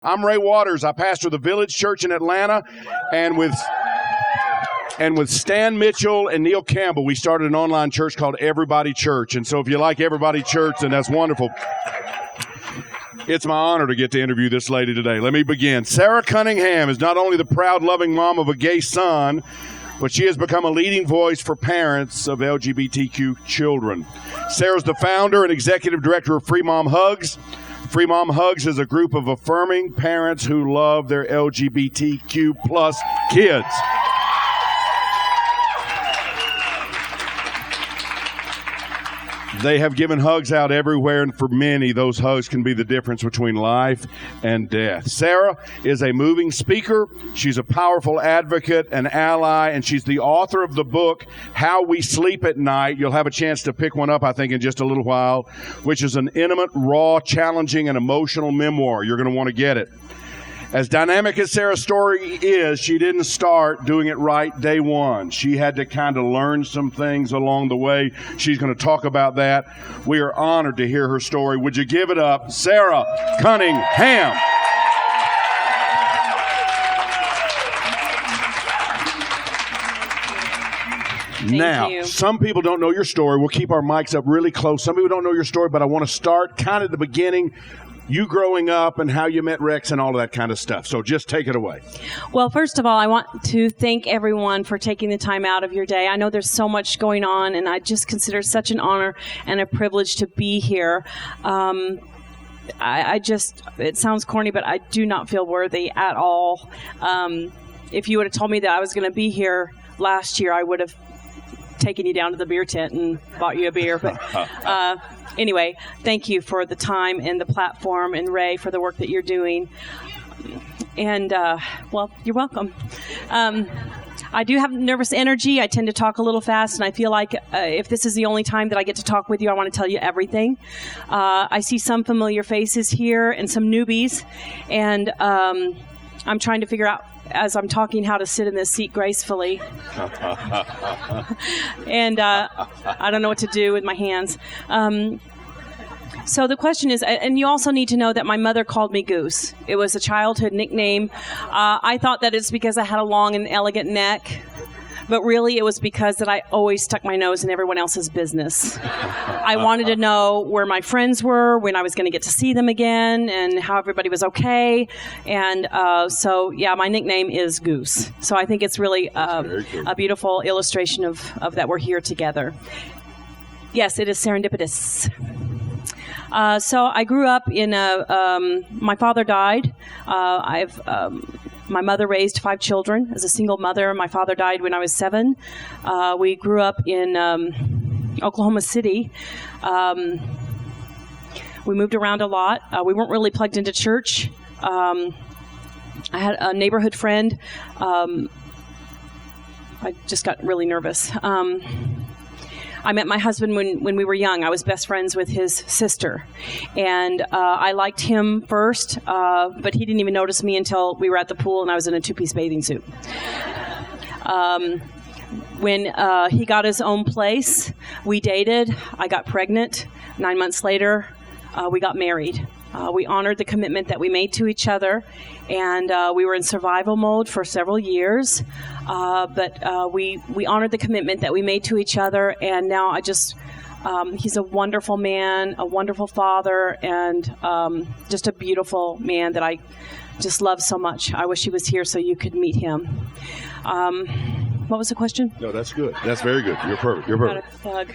I'm Ray Waters. I pastor the Village Church in Atlanta, and with Stan Mitchell and Neil Campbell, we started an online church called Everybody Church. And so if you like Everybody Church, then that's wonderful. It's my honor to get to interview this lady today. Let me begin. Sara Cunningham is not only the proud, loving mom of a gay son, but she has become a leading voice for parents of LGBTQ children. Sara's the founder and executive director of Free Mom Hugs. Free Mom Hugs is a group of affirming parents who love their LGBTQ plus kids. They have given hugs out everywhere, and for many, those hugs can be the difference between life and death. Sara is a moving speaker. She's a powerful advocate, an ally, and she's the author of the book, How We Sleep at Night. You'll have a chance to pick one up, I think, in just a little while, which is an intimate, raw, challenging, and emotional memoir. You're going to want to get it. As dynamic as Sara's story is, she didn't start doing it right day one. She had to kind of learn some things along the way. She's going to talk about that. We are honored to hear her story. Would you give it up, Sara Cunningham? Now, some people don't know your story. We'll keep our mics up really close. Some people don't know your story, but I want to start kind of the beginning. You growing up and how you met Rex and all of that kind of stuff. So just take it away. Well, first of all, I want to thank everyone for taking the time out of your day. I know there's so much going on, and I just consider it such an honor and a privilege to be here. It sounds corny, but I do not feel worthy at all. If you would have told me that I was going to be here last year, I would have taken you down to the beer tent and bought you a beer. But anyway, thank you for the time and the platform, and Ray for the work that you're doing. And, well, you're welcome. I do have nervous energy. I tend to talk a little fast, and I feel like if this is the only time that I get to talk with you, I want to tell you everything. I see some familiar faces here and some newbies, and I'm trying to figure out, as I'm talking, how to sit in this seat gracefully. And I don't know what to do with my hands. So the question is, and you also need to know that my mother called me Goose. It was a childhood nickname. I thought that it's because I had a long and elegant neck. But really, it was because that I always stuck my nose in everyone else's business. I wanted to know where my friends were, when I was going to get to see them again, and how everybody was okay. And so, yeah, my nickname is Goose. So I think it's really a beautiful illustration of that we're here together. Yes, it is serendipitous. So I grew up in my father died. My mother raised 5 children as a single mother. My father died when I was 7. We grew up in Oklahoma City. We moved around a lot. We weren't really plugged into church. I had a neighborhood friend. I just got really nervous. I met my husband when we were young. I was best friends with his sister. And I liked him first, but he didn't even notice me until we were at the pool and I was in a 2-piece bathing suit. When he got his own place, we dated. I got pregnant. 9 months later, we got married. We honored the commitment that we made to each other, and we were in survival mode for several years. But we honored the commitment that we made to each other, and now he's a wonderful man, a wonderful father, and just a beautiful man that I just love so much. I wish he was here so you could meet him. What was the question? No, that's good. That's very good. You're perfect. You're perfect. Got a bug.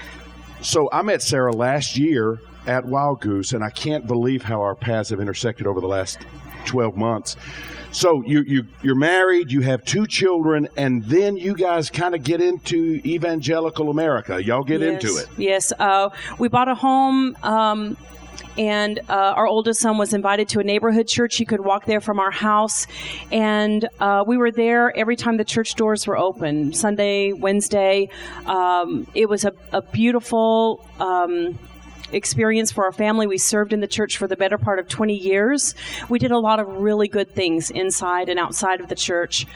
So I met Sara last year at Wild Goose, and I can't believe how our paths have intersected over the last 12 months. So you're married, you have 2 children, and then you guys kind of get into evangelical America. Y'all get into it. Yes. We bought a home, and our oldest son was invited to a neighborhood church. You could walk there from our house, and we were there every time the church doors were open, Sunday, Wednesday. It was a beautiful experience for our family. We served in the church for the better part of 20 years. We did a lot of really good things inside and outside of the church.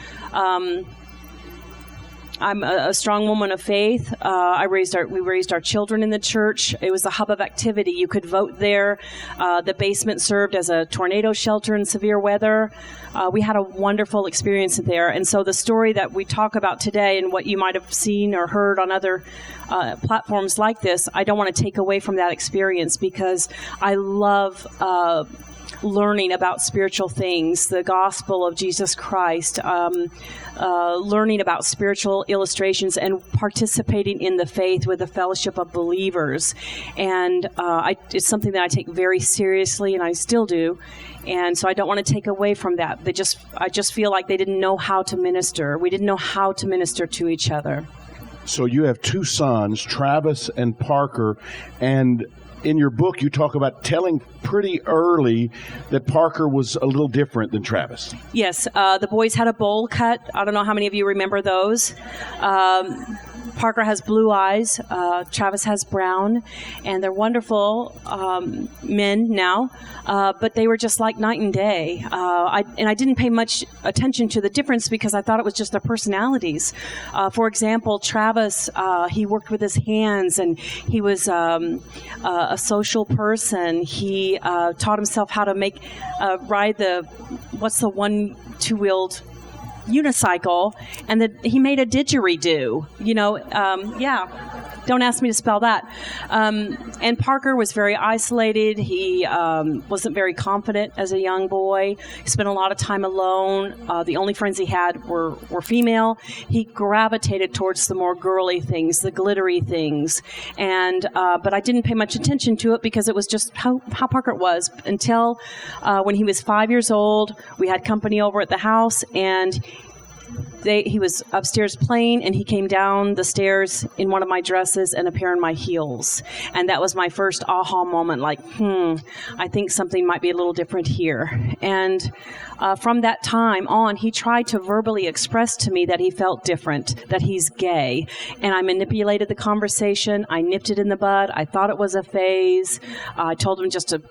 I'm a strong woman of faith. We raised our children in the church. It was a hub of activity. You could vote there. The basement served as a tornado shelter in severe weather. We had a wonderful experience there. And so the story that we talk about today and what you might have seen or heard on other platforms like this, I don't want to take away from that experience, because I love learning about spiritual things, the gospel of Jesus Christ, learning about spiritual illustrations, and participating in the faith with the fellowship of believers. And it's something that I take very seriously, and I still do. And so I don't want to take away from that. I just feel like they didn't know how to minister. We didn't know how to minister to each other. So you have two sons, Travis and Parker, and in your book, you talk about telling pretty early that Parker was a little different than Travis. Yes, the boys had a bowl cut. I don't know how many of you remember those. Parker has blue eyes. Travis has brown, and they're wonderful men now. But they were just like night and day. I didn't pay much attention to the difference because I thought it was just their personalities. For example, Travis, he worked with his hands, and he was a social person. He taught himself how to ride what's the one two-wheeled unicycle, and he made a didgeridoo. Don't ask me to spell that. And Parker was very isolated. He wasn't very confident as a young boy. He spent a lot of time alone. The only friends he had were female. He gravitated towards the more girly things, the glittery things. But I didn't pay much attention to it because it was just how Parker was until when he was 5 years old. We had company over at the house, and he was upstairs playing, and he came down the stairs in one of my dresses and a pair of my heels. And that was my first aha moment, like, I think something might be a little different here. And from that time on, he tried to verbally express to me that he felt different, that he's gay. And I manipulated the conversation. I nipped it in the bud. I thought it was a phase. I told him just to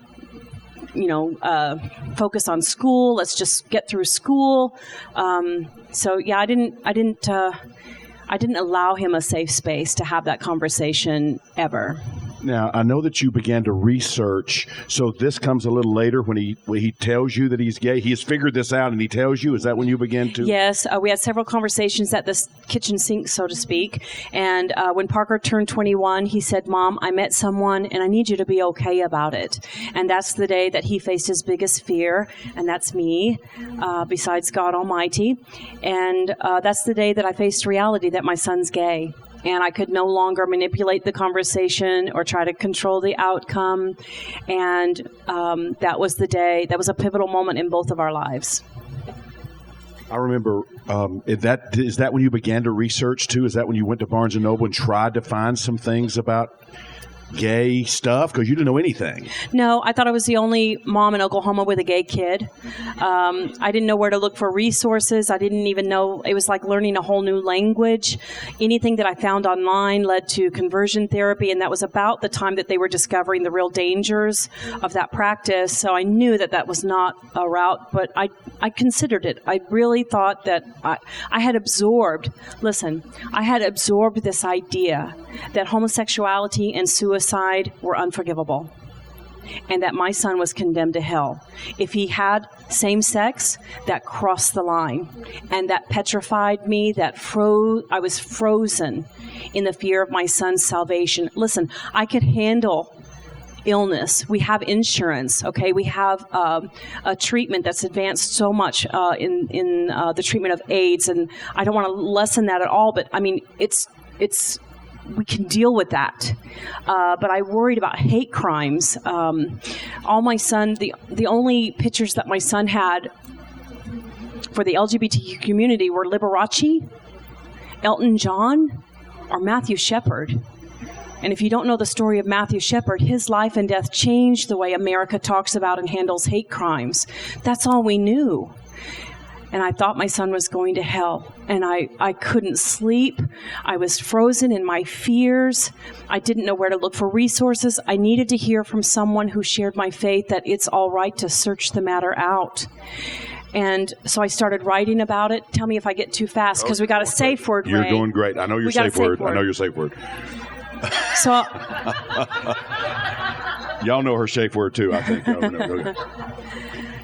focus on school. Let's just get through school. I didn't allow him a safe space to have that conversation ever. Now, I know that you began to research, so this comes a little later when he tells you that he's gay. He has figured this out and he tells you. Is that when you began to? Yes, we had several conversations at the kitchen sink, so to speak. And when Parker turned 21, he said, "Mom, I met someone and I need you to be okay about it." And that's the day that he faced his biggest fear, and that's me, besides God Almighty. And that's the day that I faced reality that my son's gay. And I could no longer manipulate the conversation or try to control the outcome. And that was the day, that was a pivotal moment in both of our lives. I remember, is that when you began to research too? Is that when you went to Barnes & Noble and tried to find some things about gay stuff? Because you didn't know anything. No, I thought I was the only mom in Oklahoma with a gay kid. I didn't know where to look for resources. I didn't even know. It was like learning a whole new language. Anything that I found online led to conversion therapy, and that was about the time that they were discovering the real dangers of that practice. So I knew that was not a route, but I considered it. I really thought that I had absorbed this idea that homosexuality and suicide were unforgivable, and that my son was condemned to hell. If he had same sex, that crossed the line, and that petrified me, I was frozen in the fear of my son's salvation. Listen, I could handle illness. We have insurance, okay? We have a treatment that's advanced so much in the treatment of AIDS, and I don't want to lessen that at all, but I mean, it's we can deal with that. But I worried about hate crimes. The only pictures that my son had for the LGBTQ community were Liberace, Elton John, or Matthew Shepard. And if you don't know the story of Matthew Shepard, his life and death changed the way America talks about and handles hate crimes. That's all we knew. And I thought my son was going to hell. And I couldn't sleep. I was frozen in my fears. I didn't know where to look for resources. I needed to hear from someone who shared my faith that it's all right to search the matter out. And so I started writing about it. Tell me if I get too fast, because we got a safe word, Ray. You're doing great. I know your safe word. I know your safe word. So, y'all know her safe word too, I think. Okay.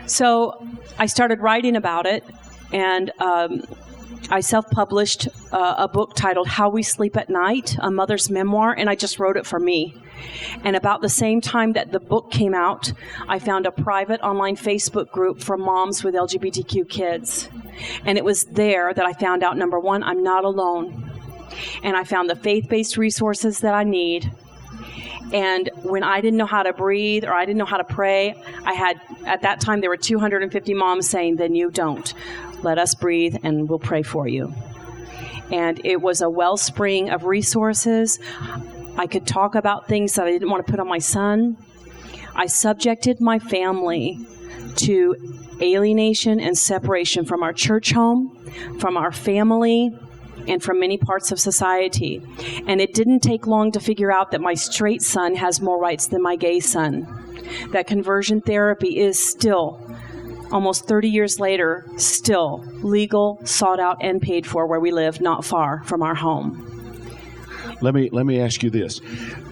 So I started writing about it, and I self-published a book titled How We Sleep at Night, a mother's memoir, and I just wrote it for me. And about the same time that the book came out, I found a private online Facebook group for moms with LGBTQ kids. And it was there that I found out, number one, I'm not alone. And I found the faith-based resources that I need. And when I didn't know how to breathe or I didn't know how to pray, at that time, there were 250 moms saying, then you don't. Let us breathe and we'll pray for you. And it was a wellspring of resources. I could talk about things that I didn't want to put on my son. I subjected my family to alienation and separation from our church home, from our family, and from many parts of society. And it didn't take long to figure out that my straight son has more rights than my gay son. That conversion therapy is still, almost 30 years later, still legal, sought out, and paid for where we live, not far from our home. Let me ask you this.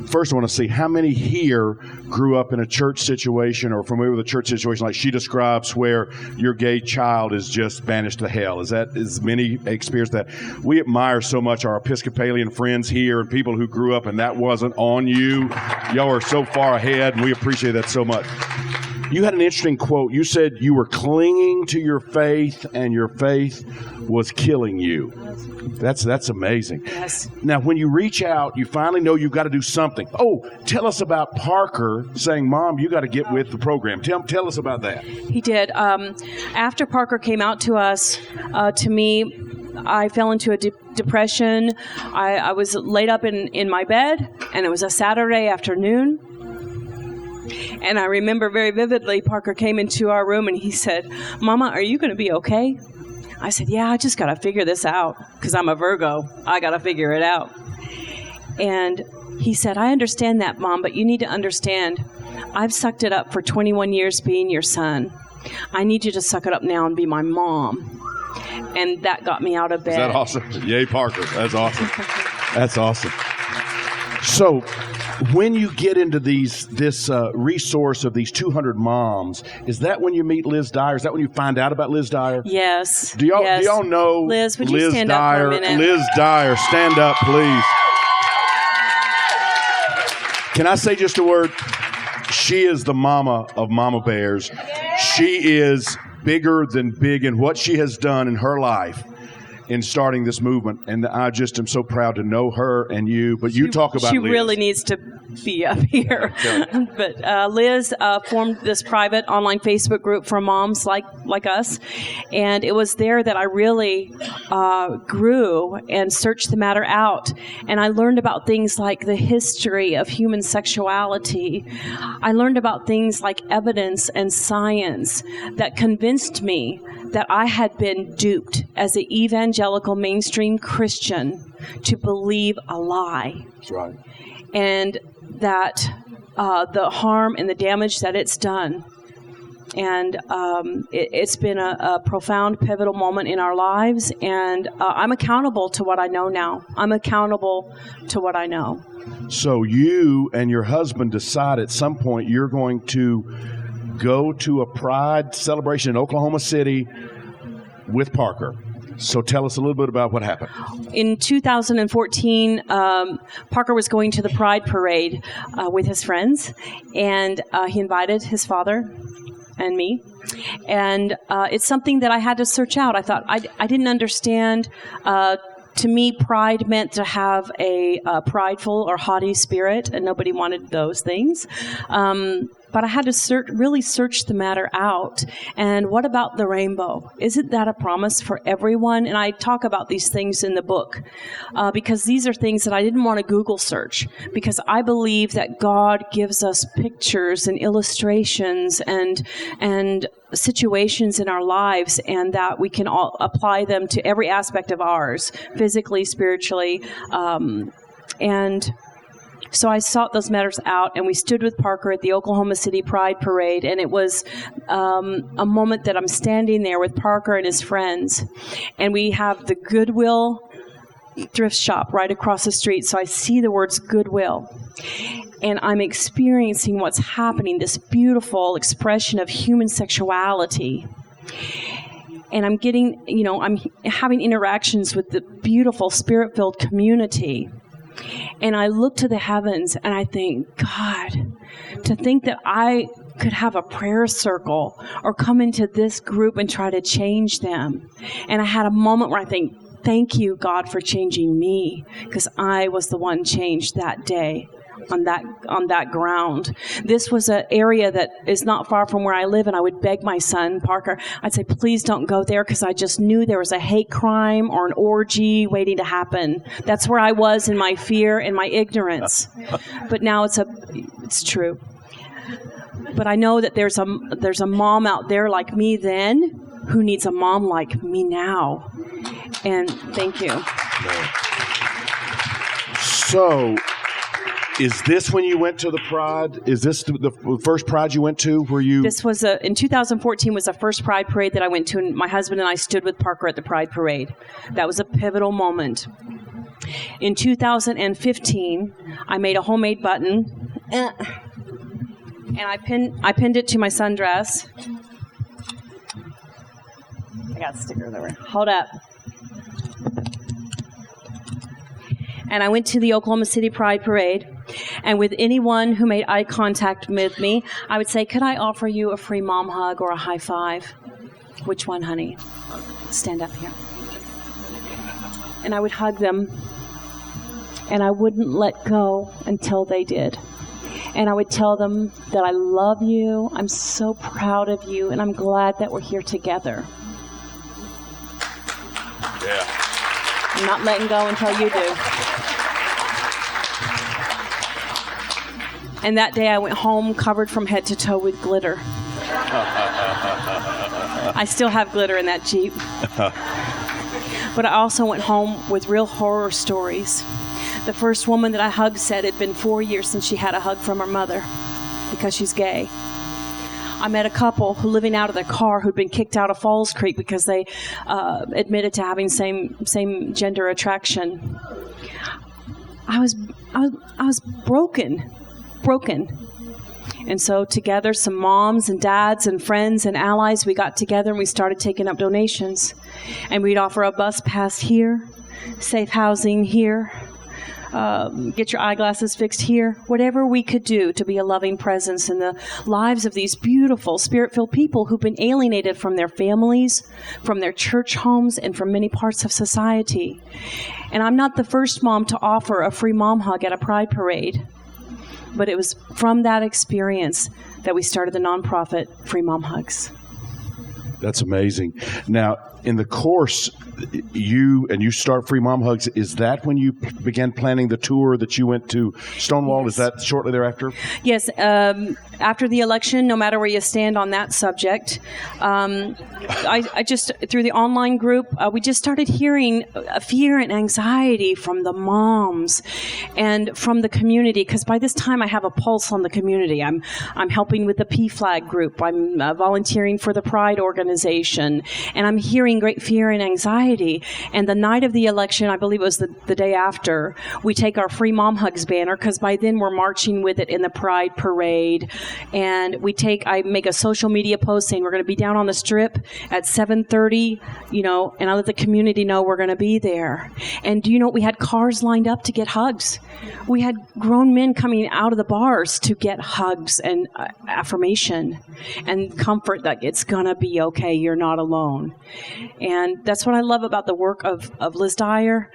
First, I want to see how many here grew up in a church situation or familiar with a church situation like she describes, where your gay child is just banished to hell. Is many experience that? We admire so much our Episcopalian friends here and people who grew up and that wasn't on you. Y'all are so far ahead, and we appreciate that so much. You had an interesting quote. You said you were clinging to your faith and your faith was killing you. That's amazing. Yes. Now, when you reach out, you finally know you've got to do something. Oh, tell us about Parker saying, Mom, you got to get with the program. Tell us about that. He did. After Parker came out to us, to me, I fell into a depression. I was laid up in my bed, and it was a Saturday afternoon. And I remember very vividly, Parker came into our room and he said, Mama, are you going to be okay? I said, yeah, I just got to figure this out because I'm a Virgo. I got to figure it out. And he said, I understand that, Mom, but you need to understand, I've sucked it up for 21 years being your son. I need you to suck it up now and be my mom. And that got me out of bed. Is that awesome? Yay, Parker. That's awesome. That's awesome. So when you get into this resource of these 200 moms, is that when you meet Liz Dyer? Is that when you find out about Liz Dyer? Yes. Do y'all know Liz, would you stand up for a minute? Liz Dyer, stand up, please. Can I say just a word? She is the mama of mama bears. She is bigger than big in what she has done in her life in starting this movement, and I just am so proud to know her and you. But you talk about Liz. She Liz. really needs to be up here. But Liz formed this private online Facebook group for moms like us, and it was there that I really grew and searched the matter out. And I learned about things like the history of human sexuality. I learned about things like evidence and science that convinced me that I had been duped as an evangelical mainstream Christian to believe a lie. That's right. And that the harm and the damage that it's done. And it's been a profound, pivotal moment in our lives. And I'm accountable to what I know now. I'm accountable to what I know. So you and your husband decide at some point you're going to go to a pride celebration in Oklahoma City with Parker. So tell us a little bit about what happened. In 2014, Parker was going to the Pride Parade with his friends, and he invited his father and me. And it's something that I had to search out. I thought I didn't understand. To me, pride meant to have a prideful or haughty spirit, and nobody wanted those things. But I had to really search the matter out. And what about the rainbow? Isn't that a promise for everyone? And I talk about these things in the book because these are things that I didn't want to Google search, because I believe that God gives us pictures and illustrations and situations in our lives, and that we can all apply them to every aspect of ours, physically, spiritually, and So I sought those matters out, and we stood with Parker at the Oklahoma City Pride Parade, and it was a moment that I'm standing there with Parker and his friends, and we have the Goodwill thrift shop right across the street, so I see the words Goodwill, and I'm experiencing what's happening, this beautiful expression of human sexuality. And I'm getting, I'm having interactions with the beautiful spirit-filled community. And I look to the heavens and I think, God, to think that I could have a prayer circle or come into this group and try to change them. And I had a moment where I think, thank you, God, for changing me, because I was the one changed that day on that ground. This was an area that is not far from where I live, and I would beg my son, Parker, I'd say, please don't go there, because I just knew there was a hate crime or an orgy waiting to happen. That's where I was in my fear and my ignorance. But now it's true. But I know that there's a mom out there like me then who needs a mom like me now. And thank you. So, is this when you went to the Pride? Is this the first Pride you went to? This was in 2014 was the first Pride Parade that I went to, and my husband and I stood with Parker at the Pride Parade. That was a pivotal moment. In 2015, I made a homemade button, and I pinned it to my sundress. I got a sticker there. Hold up. And I went to the Oklahoma City Pride Parade, and with anyone who made eye contact with me, I would say, could I offer you a free mom hug or a high five? Which one, honey? Stand up here. And I would hug them, and I wouldn't let go until they did. And I would tell them that I love you, I'm so proud of you, and I'm glad that we're here together. Yeah. I'm not letting go until you do. And that day I went home covered from head to toe with glitter. I still have glitter in that Jeep. But I also went home with real horror stories. The first woman that I hugged said it had been 4 years since she had a hug from her mother because she's gay. I met a couple who living out of their car who'd been kicked out of Falls Creek because they admitted to having same gender attraction. I was broken. And so together, some moms and dads and friends and allies, we got together and we started taking up donations. And we'd offer a bus pass here, safe housing here, get your eyeglasses fixed here, whatever we could do to be a loving presence in the lives of these beautiful, spirit-filled people who've been alienated from their families, from their church homes, and from many parts of society. And I'm not the first mom to offer a free mom hug at a Pride Parade, but it was from that experience that we started the nonprofit Free Mom Hugs. That's amazing. Now, in the course, you start Free Mom Hugs. Is that when you began planning the tour that you went to Stonewall? Yes. Is that shortly thereafter? Yes. After the election, no matter where you stand on that subject, I just, through the online group, we just started hearing fear and anxiety from the moms and from the community, because by this time I have a pulse on the community. I'm helping with the PFLAG group. I'm volunteering for the Pride organization, and I'm hearing great fear and anxiety. And the night of the election, I believe it was the day after, we take our Free Mom Hugs banner, because by then we're marching with it in the Pride Parade. And I make a social media post saying we're going to be down on the Strip at 7:30, and I let the community know we're going to be there. And we had cars lined up to get hugs. We had grown men coming out of the bars to get hugs and affirmation and comfort that it's going to be okay, you're not alone. And that's what I love about the work of Liz Dyer,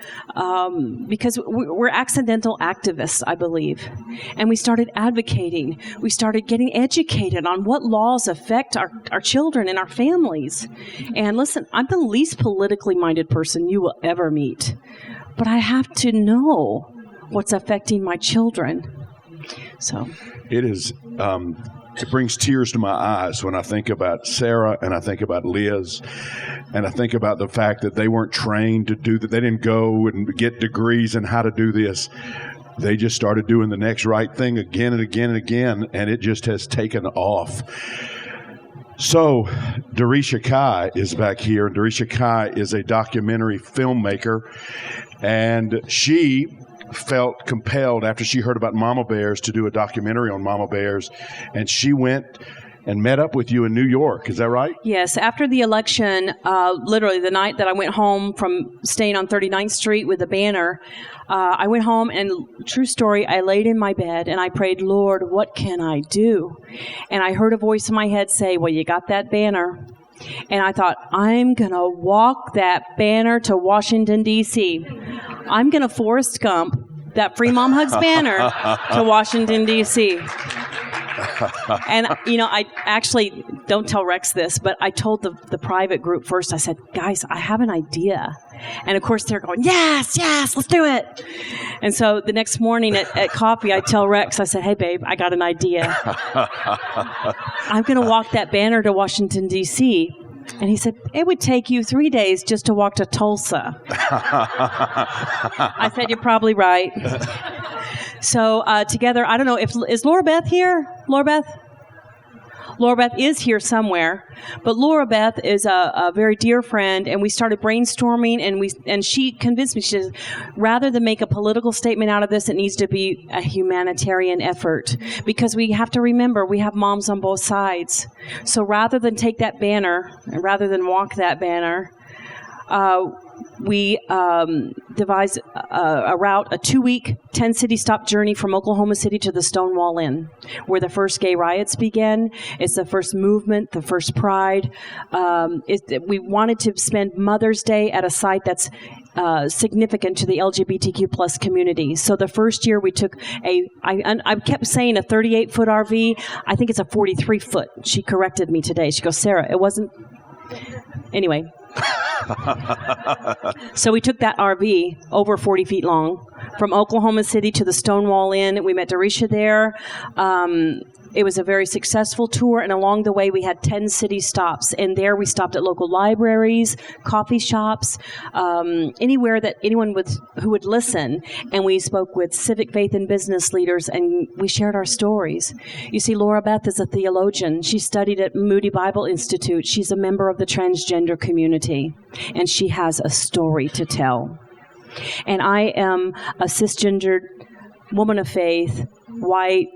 because we're accidental activists, I believe. And we started advocating. We started getting educated on what laws affect our children and our families. And listen, I'm the least politically minded person you will ever meet. But I have to know what's affecting my children. So it is. It brings tears to my eyes when I think about Sara and I think about Liz and I think about the fact that they weren't trained to do that. They didn't go and get degrees in how to do this. they just started doing the next right thing again and again and again, and it just has taken off. So, Darisha Kai is back here. Darisha Kai is a documentary filmmaker, and she felt compelled after she heard about mama bears to do a documentary on mama bears, and she went and met up with you in New York. Is that right? Yes. After the election, literally the night that I went home from staying on 39th Street with the banner, I went home and, true story, I laid in my bed and I prayed, Lord, what can I do? And I heard a voice in my head say, well, you got that banner. And I thought, I'm going to walk that banner to Washington, D.C. I'm going to Forrest Gump that Free Mom Hugs banner to Washington, D.C. And, I actually, don't tell Rex this, but I told the private group first, I said, guys, I have an idea. And, of course, they're going, yes, let's do it. And so the next morning at coffee, I tell Rex, I said, hey, babe, I got an idea. I'm going to walk that banner to Washington, D.C., and he said, it would take you 3 days just to walk to Tulsa. I said, you're probably right. So together, I don't know, is Laura Beth here? Laura Beth? Laura Beth is here somewhere, but Laura Beth is a very dear friend, and we started brainstorming, and she convinced me. She says, rather than make a political statement out of this, it needs to be a humanitarian effort, because we have to remember we have moms on both sides. So rather than take that banner, and rather than walk that banner, we devised a route, a 2-week, 10-city stop journey from Oklahoma City to the Stonewall Inn, where the first gay riots began. It's the first movement, the first pride. We wanted to spend Mother's Day at a site that's significant to the LGBTQ plus community. So the first year we took I kept saying a 38-foot RV. I think it's a 43-foot. She corrected me today. She goes, Sarah, it wasn't. Anyway. So we took that RV over 40 feet long from Oklahoma City to the Stonewall Inn. We met Darisha there. It was a very successful tour, and along the way we had 10 city stops. And there we stopped at local libraries, coffee shops, anywhere that anyone who would listen. And we spoke with civic, faith, and business leaders, and we shared our stories. You see, Laura Beth is a theologian. She studied at Moody Bible Institute. She's a member of the transgender community, and she has a story to tell. And I am a cisgendered woman of faith, white,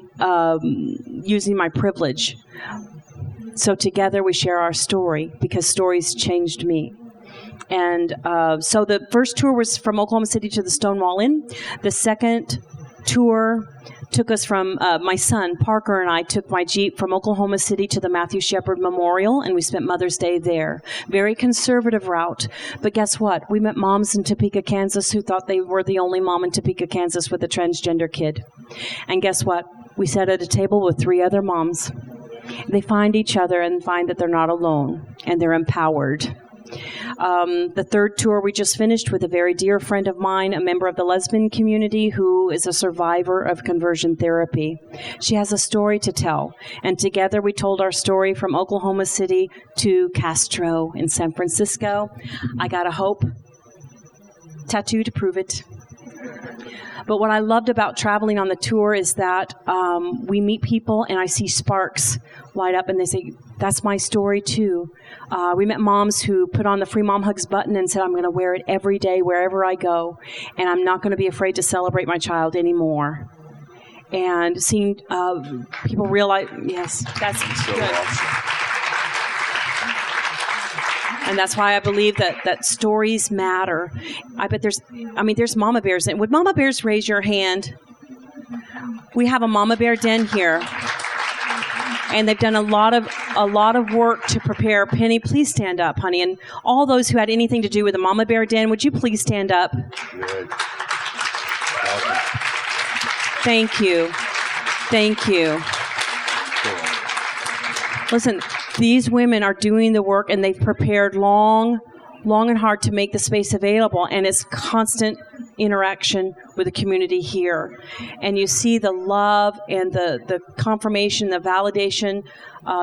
using my privilege. So together we share our story, because stories changed me. And so the first tour was from Oklahoma City to the Stonewall Inn. The second tour took us from, my son, Parker, and I took my Jeep from Oklahoma City to the Matthew Shepard Memorial, and we spent Mother's Day there. Very conservative route. But guess what? We met moms in Topeka, Kansas who thought they were the only mom in Topeka, Kansas with a transgender kid. And guess what? We sat at a table with 3 other moms. They find each other and find that they're not alone, and they're empowered. The third tour we just finished with a very dear friend of mine, a member of the lesbian community who is a survivor of conversion therapy. She has a story to tell, and together we told our story from Oklahoma City to Castro in San Francisco. I got a hope tattoo to prove it. But what I loved about traveling on the tour is that we meet people and I see sparks light up and they say, that's my story too. We met moms who put on the Free Mom Hugs button and said, I'm going to wear it every day wherever I go, and I'm not going to be afraid to celebrate my child anymore. And seeing people realize, yes, that's so good. Awesome. And that's why I believe that stories matter. I bet there's mama bears. And would mama bears raise your hand? We have a mama bear den here. And they've done a lot of work to prepare. Penny, please stand up, honey. And all those who had anything to do with the mama bear den, would you please stand up? Good. Awesome. Thank you. Thank you. Cool. Listen, these women are doing the work, and they've prepared long, long and hard to make the space available, and it's constant interaction with the community here. And you see the love and the confirmation, the validation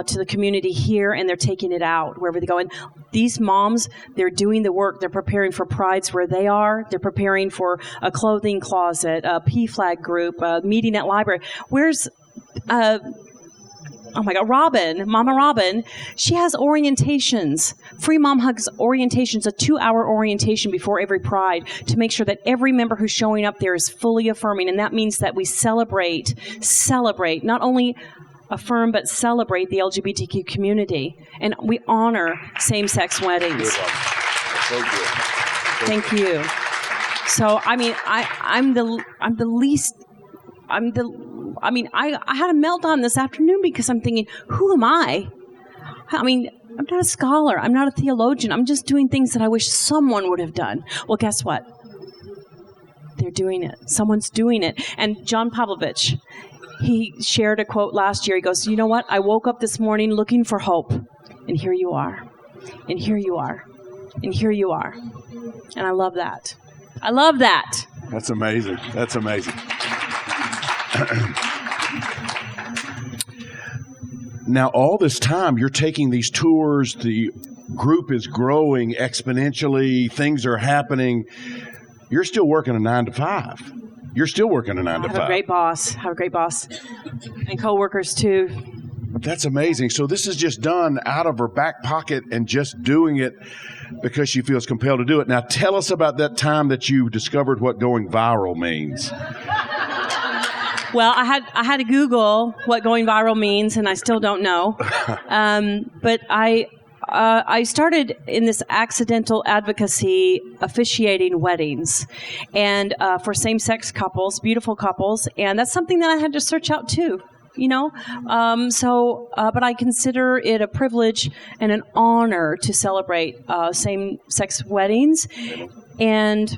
to the community here, and they're taking it out wherever they go. And these moms, they're doing the work. They're preparing for prides where they are. They're preparing for a clothing closet, a PFLAG group, a meeting at library. Where's oh my God, Mama Robin, she has orientations, Free Mom Hugs orientations, a 2-hour orientation before every Pride to make sure that every member who's showing up there is fully affirming. And that means that we celebrate, not only affirm, but celebrate the LGBTQ community. And we honor same-sex weddings. So good. Thank you. So, I mean, I had a meltdown this afternoon because I'm thinking, who am I? I mean, I'm not a scholar. I'm not a theologian. I'm just doing things that I wish someone would have done. Well, guess what? They're doing it. Someone's doing it. And John Pavlovich, he shared a quote last year. He goes, you know what? I woke up this morning looking for hope. And here you are. And here you are. And here you are. And I love that. I love that. That's amazing. That's amazing. Now, all this time, you're taking these tours, the group is growing exponentially, things are happening. You're still working a 9 to 5. You're still working a 9 to 5. Have a great boss. And coworkers, too. That's amazing. So this is just done out of her back pocket and just doing it because she feels compelled to do it. Now, tell us about that time that you discovered what going viral means. Well, I had to Google what going viral means, and I still don't know. But I started in this accidental advocacy officiating weddings, and for same-sex couples, beautiful couples, and that's something that I had to search out too. You know, but I consider it a privilege and an honor to celebrate same-sex weddings, and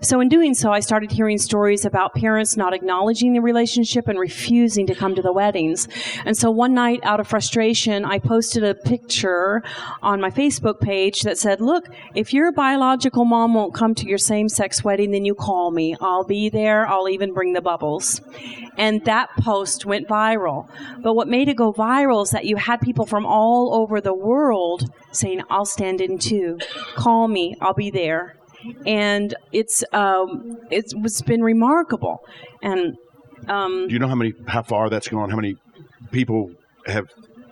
so in doing so, I started hearing stories about parents not acknowledging the relationship and refusing to come to the weddings. And so one night, out of frustration, I posted a picture on my Facebook page that said, look, if your biological mom won't come to your same-sex wedding, then you call me. I'll be there. I'll even bring the bubbles. And that post went viral. But what made it go viral is that you had people from all over the world saying, I'll stand in too. Call me. I'll be there. And it's been remarkable. And do you know how far that's gone? How many people have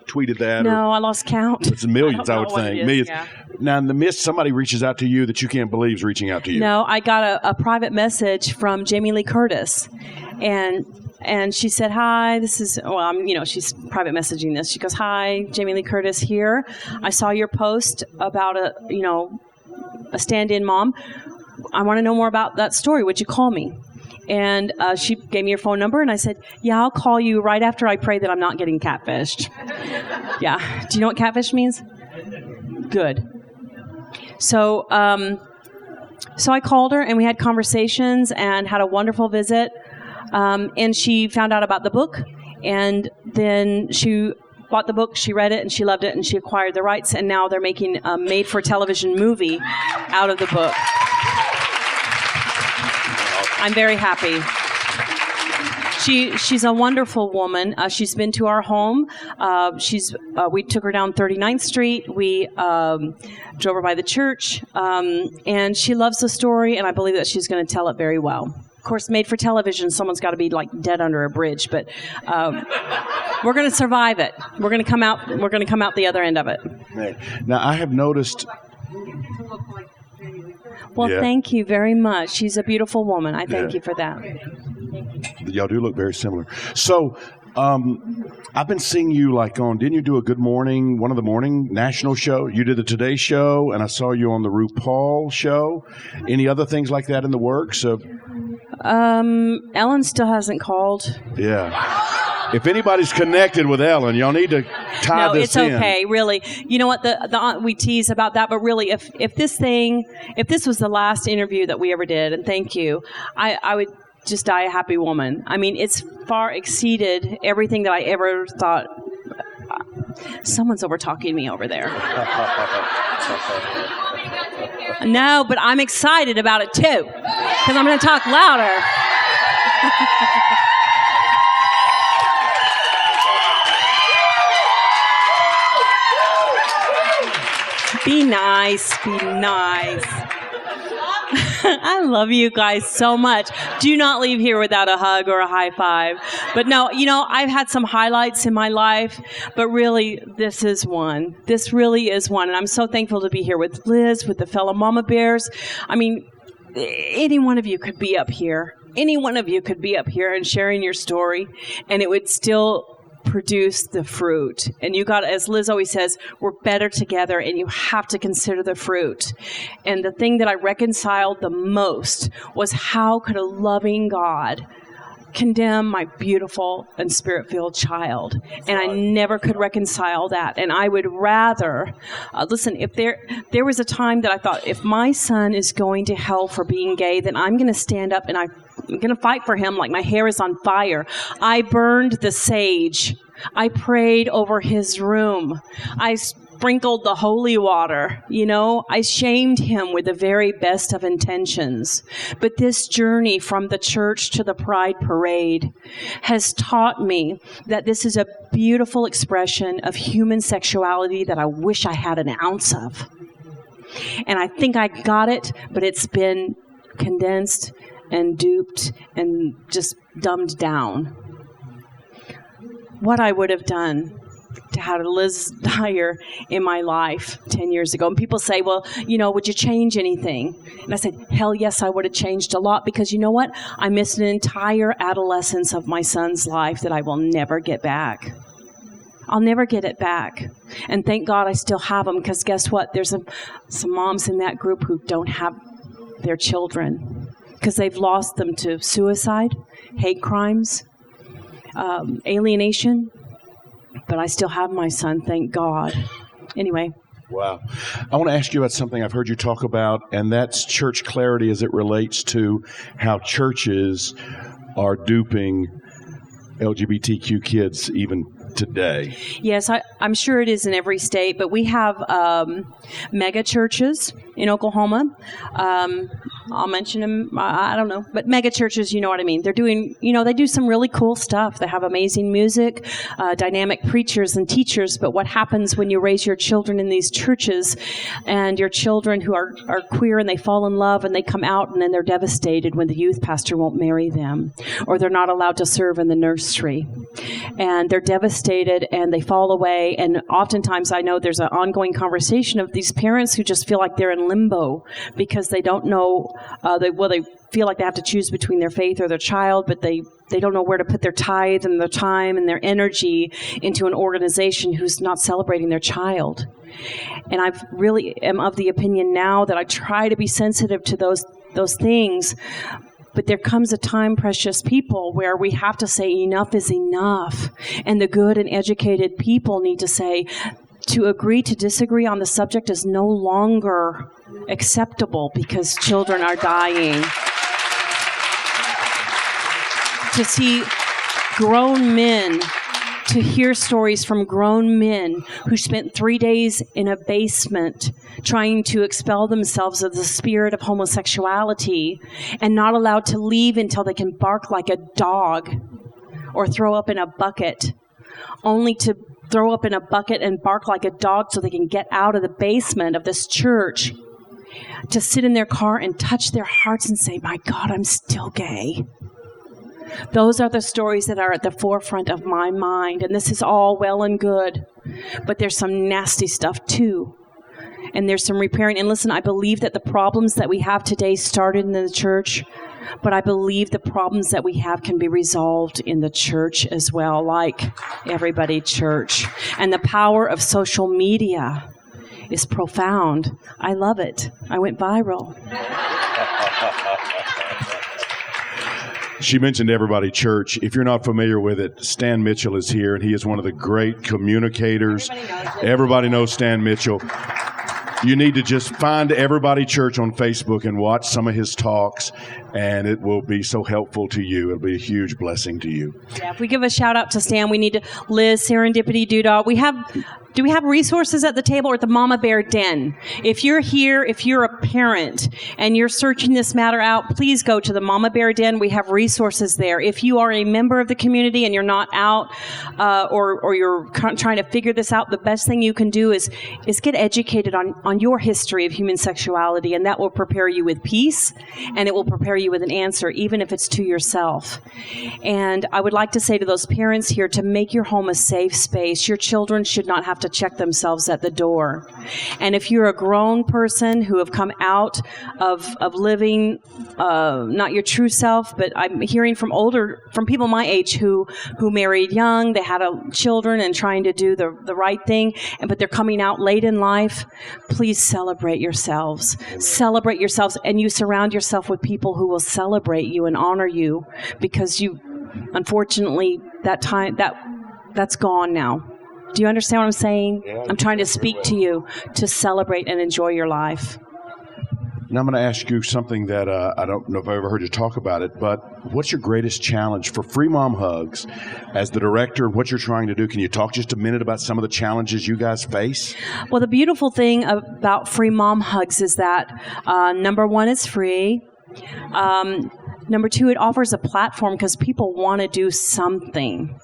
tweeted that? No, I lost count. It's millions, I would think. Millions. Yeah. Now, in the midst, somebody reaches out to you that you can't believe is reaching out to you. No, I got a private message from Jamie Lee Curtis, and she said, hi, this is, she's private messaging this. She goes, hi, Jamie Lee Curtis here. I saw your post about a stand-in mom. I want to know more about that story. Would you call me? And she gave me her phone number, and I said, yeah, I'll call you right after I pray that I'm not getting catfished. Yeah. Do you know what catfish means? Good. So I called her, and we had conversations and had a wonderful visit. And she found out about the book, and then she bought the book, she read it, and she loved it, and she acquired the rights, and now they're making a made-for-television movie out of the book. I'm very happy. She's a wonderful woman. She's been to our home. We took her down 39th Street. We drove her by the church, and she loves the story, and I believe that she's going to tell it very well. Of course, made for television, someone's got to be like dead under a bridge, but we're going to survive it. We're going to come out. We're going to come out the other end of it. Now, I have noticed. Well, Thank you very much. She's a beautiful woman. I thank you for that. Y'all do look very similar. So, I've been seeing you didn't you do a Good Morning, one of the morning national show? You did the Today Show, and I saw you on the RuPaul show. Any other things like that in the works? Ellen still hasn't called. Yeah. If anybody's connected with Ellen, y'all need to tie this in. No, it's okay, really. You know what? We tease about that, but really, if this was the last interview that we ever did, and thank you, I would just die a happy woman. I mean, it's far exceeded everything that I ever thought Someone's over-talking me over there. No, but I'm excited about it too, because I'm going to talk louder. Be nice. Be nice. I love you guys so much. Do not leave here without a hug or a high five. But no, I've had some highlights in my life, but really, this is one. This really is one. And I'm so thankful to be here with Liz, with the fellow Mama Bears. I mean, any one of you could be up here. Any one of you could be up here and sharing your story, and it would still produce the fruit. And you got, as Liz always says, we're better together, and you have to consider the fruit. And the thing that I reconciled the most was, how could a loving God condemn my beautiful and spirit-filled child? And I never could reconcile that. And I would rather, listen, if there was a time that I thought, if my son is going to hell for being gay, then I'm going to stand up and I'm going to fight for him like my hair is on fire. I burned the sage. I prayed over his room. I sprinkled the holy water. I shamed him with the very best of intentions. But this journey from the church to the Pride Parade has taught me that this is a beautiful expression of human sexuality that I wish I had an ounce of. And I think I got it, but it's been condensed and duped and just dumbed down. What I would have done to have Liz Dyer in my life 10 years ago. And people say, well, would you change anything? And I said, hell yes, I would have changed a lot, because you know what? I missed an entire adolescence of my son's life that I will never get back. I'll never get it back. And thank God I still have them, because guess what? There's some moms in that group who don't have their children because they've lost them to suicide, hate crimes, alienation. But I still have my son, thank God. Anyway. Wow. I want to ask you about something I've heard you talk about, and that's church clarity as it relates to how churches are duping LGBTQ kids even today. Yes, I'm sure it is in every state, but we have mega churches in Oklahoma. I'll mention them. I don't know, but mega churches, you know what I mean. They're doing, they do some really cool stuff. They have amazing music, dynamic preachers and teachers. But what happens when you raise your children in these churches, and your children who are queer and they fall in love and they come out, and then they're devastated when the youth pastor won't marry them, or they're not allowed to serve in the nursery, and they're devastated and they fall away. And oftentimes I know there's an ongoing conversation of these parents who just feel like they're in limbo because they don't know, they feel like they have to choose between their faith or their child, but they don't know where to put their tithe and their time and their energy into an organization who's not celebrating their child. And I really am of the opinion now that I try to be sensitive to those things. But there comes a time, precious people, where we have to say enough is enough. And the good and educated people need to say, to agree to disagree on the subject is no longer acceptable because children are dying. To see grown men, to hear stories from grown men who spent 3 days in a basement trying to expel themselves of the spirit of homosexuality and not allowed to leave until they can bark like a dog or throw up in a bucket, only to throw up in a bucket and bark like a dog so they can get out of the basement of this church, to sit in their car and touch their hearts and say, my God, I'm still gay. Those are the stories that are at the forefront of my mind. And this is all well and good. But there's some nasty stuff too. And there's some repairing. And listen, I believe that the problems that we have today started in the church. But I believe the problems that we have can be resolved in the church as well, like Everybody Church. And the power of social media is profound. I love it. I went viral. She mentioned Everybody Church. If you're not familiar with it, Stan Mitchell is here, and he is one of the great communicators. Everybody knows Stan Mitchell. You need to just find Everybody Church on Facebook and watch some of his talks, and it will be so helpful to you. It'll be a huge blessing to you. Yeah, if we give a shout out to Stan, we need to Liz, Serendipity Doodah. Do we have resources at the table or at the Mama Bear Den? If you're here, if you're a parent and you're searching this matter out, please go to the Mama Bear Den. We have resources there. If you are a member of the community and you're not out or you're trying to figure this out, the best thing you can do is get educated on your history of human sexuality, and that will prepare you with peace, and it will prepare you with an answer, even if it's to yourself. And I would like to say to those parents here to make your home a safe space. Your children should not have to check themselves at the door. And if you're a grown person who have come out of living not your true self, but I'm hearing from people my age who married young, they had children and trying to do the right thing, but they're coming out late in life, please celebrate yourselves. Amen. Celebrate yourselves, and you surround yourself with people who will celebrate you and honor you, because unfortunately, that's gone now. Do you understand what I'm saying? Yeah, I'm trying to speak to you to celebrate and enjoy your life. Now I'm going to ask you something that I don't know if I ever heard you talk about it, but what's your greatest challenge for Free Mom Hugs as the director, what you're trying to do? Can you talk just a minute about some of the challenges you guys face? Well, the beautiful thing about Free Mom Hugs is that, number one, it's free. Number two, it offers a platform because people want to do something.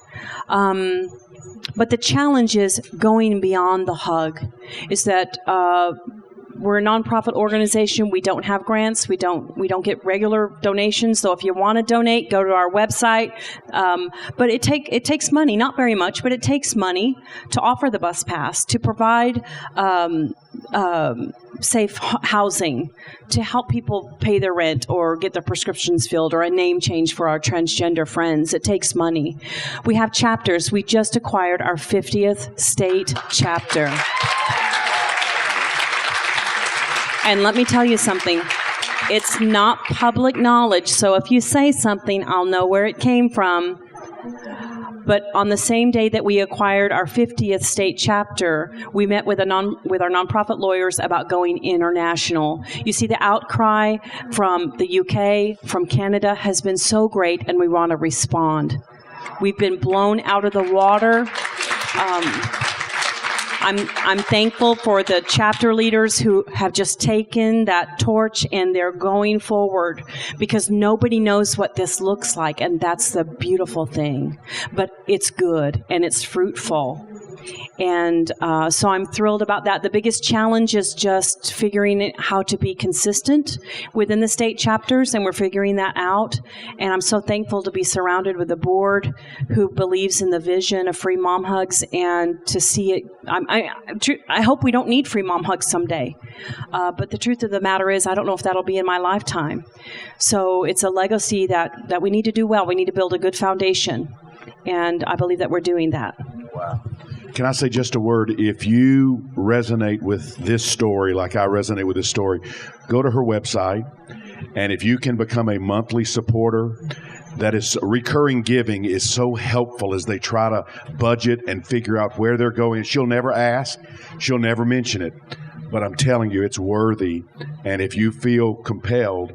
But the challenge is going beyond the hug, is that we're a nonprofit organization. We don't have grants. We don't get regular donations. So if you want to donate, go to our website. But it takes money, not very much, but it takes money to offer the bus pass, to provide safe housing, to help people pay their rent or get their prescriptions filled, or a name change for our transgender friends. It takes money. We have chapters. We just acquired our 50th state chapter. And let me tell you something. It's not public knowledge, so if you say something, I'll know where it came from. But on the same day that we acquired our 50th state chapter, we met with our nonprofit lawyers about going international. You see, the outcry from the UK, from Canada, has been so great, and we want to respond. We've been blown out of the water. I'm thankful for the chapter leaders who have just taken that torch and they're going forward, because nobody knows what this looks like, and that's the beautiful thing. But it's good and it's fruitful. And so I'm thrilled about that. The biggest challenge is just figuring out how to be consistent within the state chapters, and we're figuring that out. And I'm so thankful to be surrounded with a board who believes in the vision of Free Mom Hugs, and to see it. I hope we don't need Free Mom Hugs someday. But the truth of the matter is, I don't know if that'll be in my lifetime. So it's a legacy that we need to do well. We need to build a good foundation. And I believe that we're doing that. Wow. Can I say just a word? If you resonate with this story like I resonate with this story, go to her website, and if you can become a monthly supporter, that is, recurring giving is so helpful as they try to budget and figure out where they're going. She'll never ask. She'll never mention it. But I'm telling you, it's worthy. And if you feel compelled,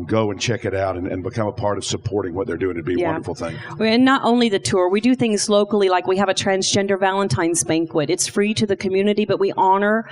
go and check it out and become a part of supporting what they're doing. It'd be a wonderful thing. And not only the tour, we do things locally, like we have a transgender Valentine's banquet. It's free to the community, but we honor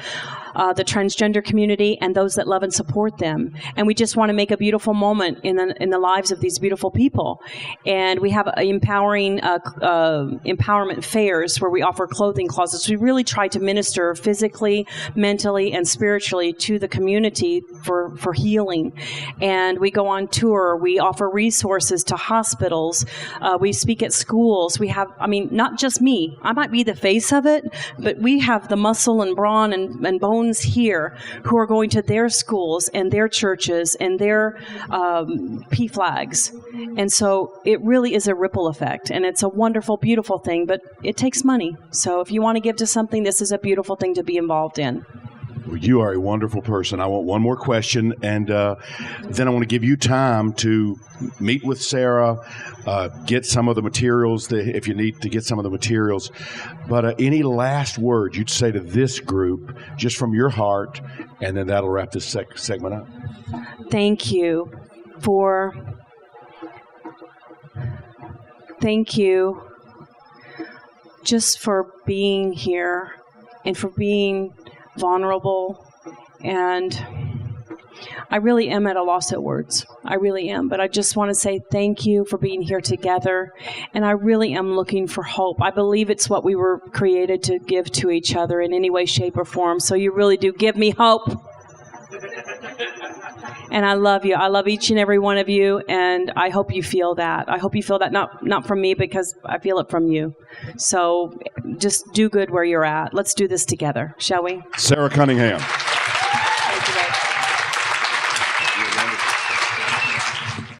the transgender community and those that love and support them. And we just want to make a beautiful moment in the lives of these beautiful people. And we have empowering empowerment fairs where we offer clothing closets. We really try to minister physically, mentally, and spiritually to the community for healing. And we go on tour. We offer resources to hospitals. We speak at schools. We have, not just me. I might be the face of it, but we have the muscle and brawn and bones here who are going to their schools and their churches and their PFLAGs. And so it really is a ripple effect. And it's a wonderful, beautiful thing, but it takes money. So if you want to give to something, this is a beautiful thing to be involved in. Well, you are a wonderful person. I want one more question, and then I want to give you time to meet with Sara, get some of the materials, if you need to get some of the materials. But any last words you'd say to this group, just from your heart, and then that'll wrap this segment up. Thank you just for being here and for being vulnerable. And I really am at a loss of words. I really am. But I just want to say thank you for being here together. And I really am looking for hope. I believe it's what we were created to give to each other in any way, shape, or form. So you really do give me hope. And I love you. I love each and every one of you, and I hope you feel that. I hope you feel that, not from me, because I feel it from you. So just do good where you're at. Let's do this together, shall we? Sara Cunningham.